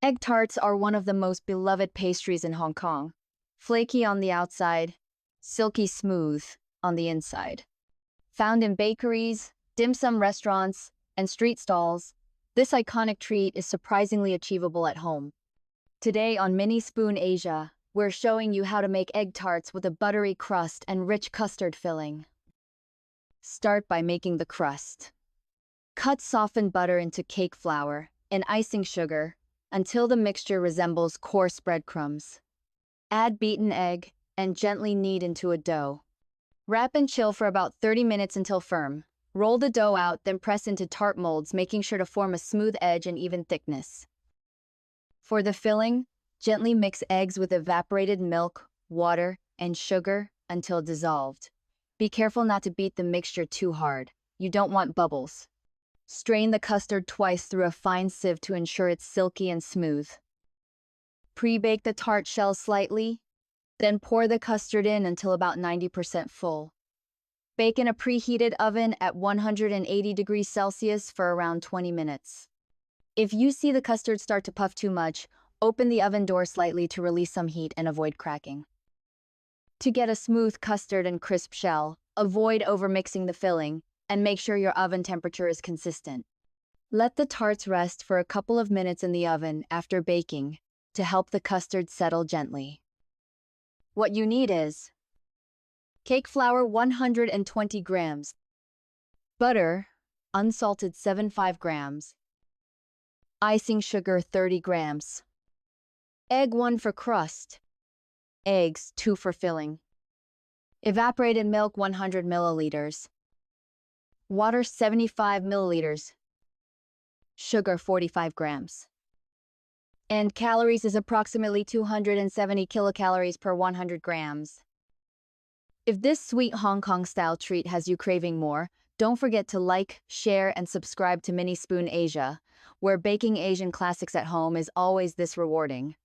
Egg tarts are one of the most beloved pastries in Hong Kong. Flaky on the outside, silky smooth on the inside. Found in bakeries, dim sum restaurants, and street stalls, this iconic treat is surprisingly achievable at home. Today on Mini Spoon Asia, we're showing you how to make egg tarts with a buttery crust and rich custard filling. Start by making the crust. Cut softened butter into cake flour and icing sugar until the mixture resembles coarse breadcrumbs. Add beaten egg and gently knead into a dough. Wrap and chill for about 30 minutes until firm. Roll the dough out, then press into tart molds, making sure to form a smooth edge and even thickness. For the filling, gently mix eggs with evaporated milk, water, and sugar until dissolved. Be careful not to beat the mixture too hard. You don't want bubbles. Strain the custard twice through a fine sieve to ensure it's silky and smooth. Pre-bake the tart shell slightly, then pour the custard in until about 90% full. Bake in a preheated oven at 180 degrees Celsius for around 20 minutes. If you see the custard start to puff too much, open the oven door slightly to release some heat and avoid cracking. To get a smooth custard and crisp shell, avoid overmixing the filling, and make sure your oven temperature is consistent. Let the tarts rest for a couple of minutes in the oven after baking to help the custard settle gently. What you need is cake flour 120 grams, butter, unsalted 75 grams, icing sugar 30 grams, egg 1 for crust, eggs 2 for filling, evaporated milk 100 milliliters, water 75 milliliters, sugar 45 grams. And calories is approximately 270 kilocalories per 100 grams. If this sweet Hong Kong-style treat has you craving more, don't forget to like, share, and subscribe to Mini Spoon Asia, where baking Asian classics at home is always this rewarding.